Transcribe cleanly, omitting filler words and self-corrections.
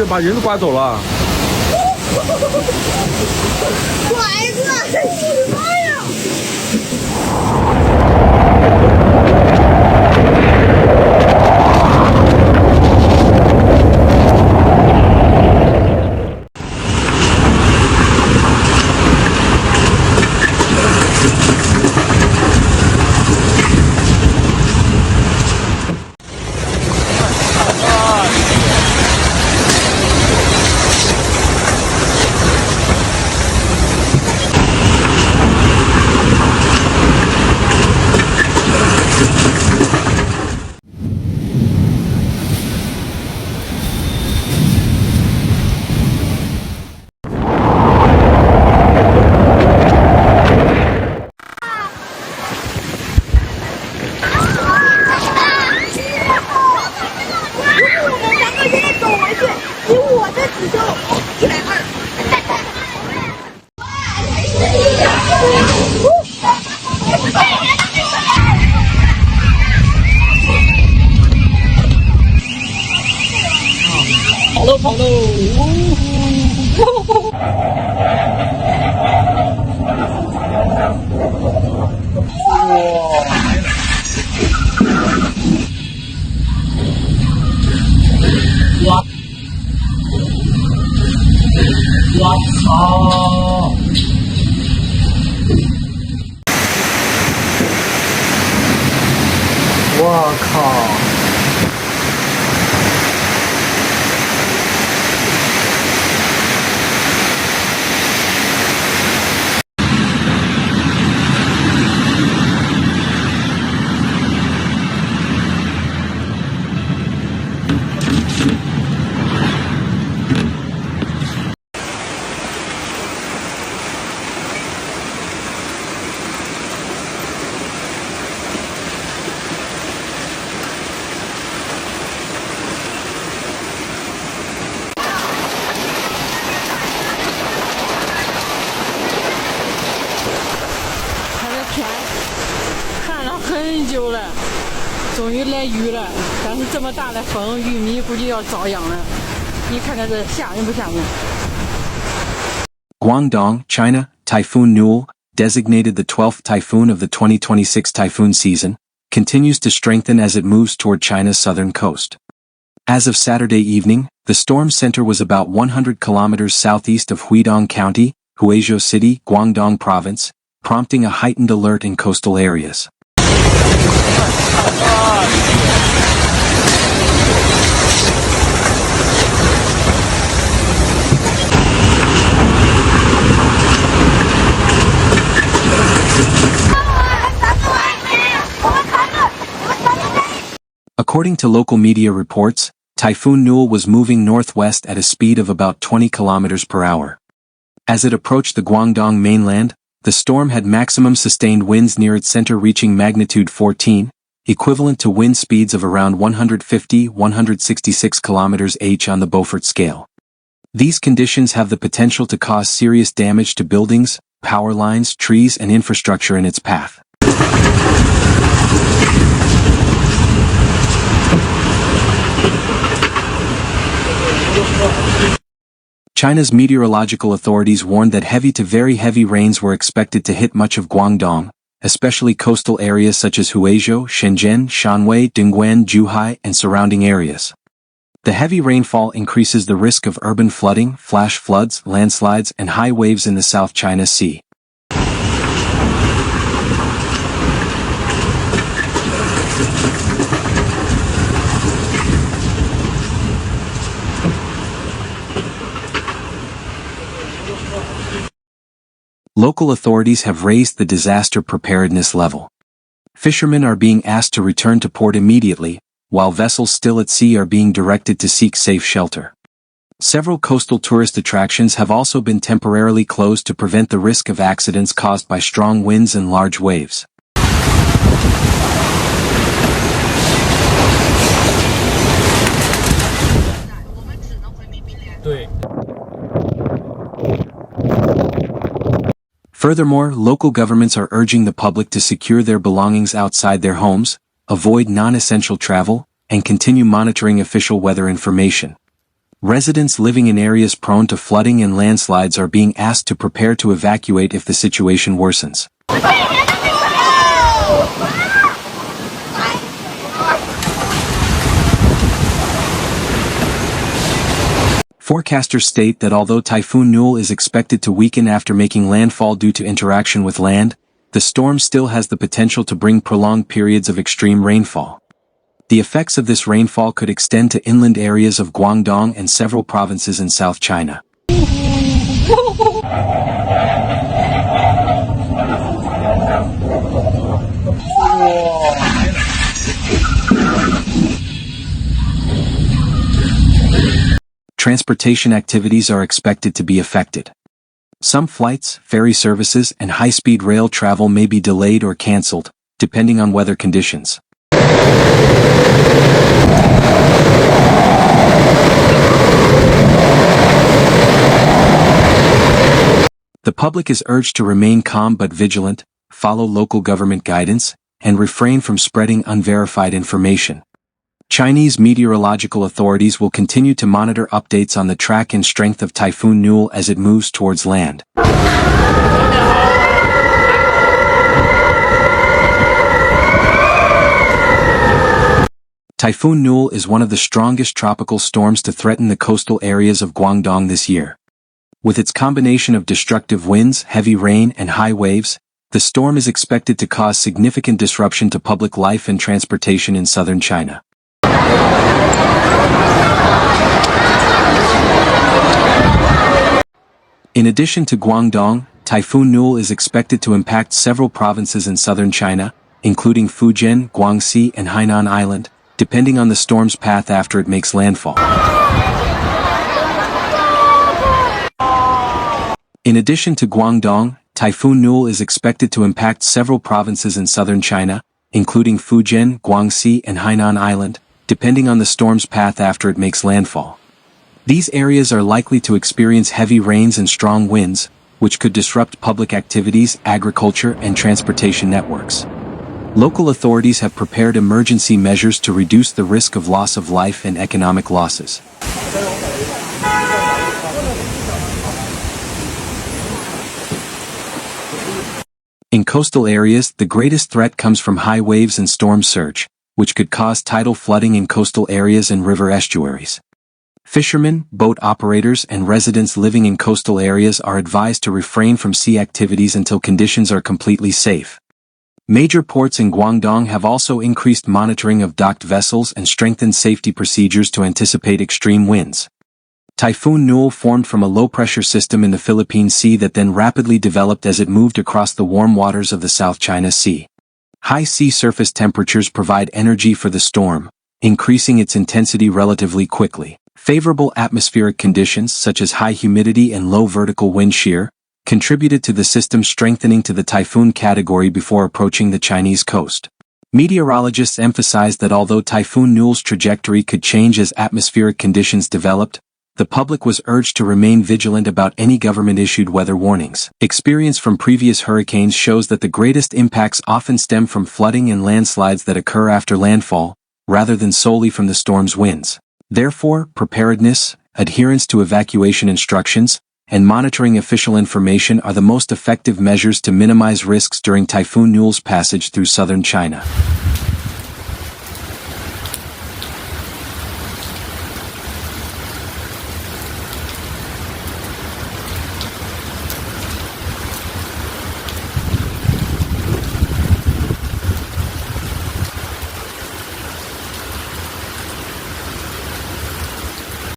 把人都刮走了。拐子，妈呀！跑喽！哇！我操！我靠！看了很久了，终于来雨了，但是这么大的风，玉米估计要遭殃了。你看看这吓人不吓人？ Guangdong, China, Typhoon Noul, designated the 12th typhoon of the 2026 typhoon season, continues to strengthen as it moves toward China's southern coast. As of Saturday evening, the storm center was about 100 kilometers southeast of Huidong County, Huizhou City, Guangdong Province, prompting a heightened alert in coastal areas. According to local media reports, Typhoon Noul was moving northwest at a speed of about 20 kilometers per hour. As it approached the Guangdong mainland, the storm had maximum sustained winds near its center reaching magnitude 14, equivalent to wind speeds of around 150-166 km/h on the Beaufort scale. These conditions have the potential to cause serious damage to buildings, power lines, trees and infrastructure in its path. China's meteorological authorities warned that heavy to very heavy rains were expected to hit much of Guangdong, especially coastal areas such as Huizhou, Shenzhen, Shanwei, Dongguan, Zhuhai, and surrounding areas. The heavy rainfall increases the risk of urban flooding, flash floods, landslides, and high waves in the South China Sea. Local authorities have raised the disaster preparedness level. Fishermen are being asked to return to port immediately, while vessels still at sea are being directed to seek safe shelter. Several coastal tourist attractions have also been temporarily closed to prevent the risk of accidents caused by strong winds and large waves. Furthermore, local governments are urging the public to secure their belongings outside their homes, avoid non-essential travel, and continue monitoring official weather information. Residents living in areas prone to flooding and landslides are being asked to prepare to evacuate if the situation worsens. Forecasters state that although Typhoon Noul is expected to weaken after making landfall due to interaction with land, the storm still has the potential to bring prolonged periods of extreme rainfall. The effects of this rainfall could extend to inland areas of Guangdong and several provinces in South China. Transportation activities are expected to be affected. Some flights, ferry services, and high-speed rail travel may be delayed or cancelled, depending on weather conditions. The public is urged to remain calm but vigilant, follow local government guidance, and refrain from spreading unverified information. Chinese meteorological authorities will continue to monitor updates on the track and strength of Typhoon Noul as it moves towards land. Typhoon Noul is one of the strongest tropical storms to threaten the coastal areas of Guangdong this year. With its combination of destructive winds, heavy rain, and high waves, the storm is expected to cause significant disruption to public life and transportation in southern China. In addition to Guangdong, Typhoon Noul is expected to impact several provinces in southern China, including Fujian, Guangxi, and Hainan Island, depending on the storm's path after it makes landfall. In addition to Guangdong, Typhoon Noul is expected to impact several provinces in southern China, including Fujian, Guangxi, and Hainan Island, depending on the storm's path after it makes landfall. These areas are likely to experience heavy rains and strong winds, which could disrupt public activities, agriculture, and transportation networks. Local authorities have prepared emergency measures to reduce the risk of loss of life and economic losses. In coastal areas, the greatest threat comes from high waves and storm surge, which could cause tidal flooding in coastal areas and river estuaries. Fishermen, boat operators, and residents living in coastal areas are advised to refrain from sea activities until conditions are completely safe. Major ports in Guangdong have also increased monitoring of docked vessels and strengthened safety procedures to anticipate extreme winds. Typhoon Noul formed from a low-pressure system in the Philippine Sea that then rapidly developed as it moved across the warm waters of the South China Sea. High sea surface temperatures provide energy for the storm, increasing its intensity relatively quickly. Favorable atmospheric conditions such as high humidity and low vertical wind shear contributed to the system strengthening to the typhoon category before approaching the Chinese coast. Meteorologists emphasized that although Typhoon Noul's trajectory could change as atmospheric conditions developed, the public was urged to remain vigilant about any government-issued weather warnings. Experience from previous hurricanes shows that the greatest impacts often stem from flooding and landslides that occur after landfall, rather than solely from the storm's winds. Therefore, preparedness, adherence to evacuation instructions, and monitoring official information are the most effective measures to minimize risks during Typhoon Noul's passage through southern China.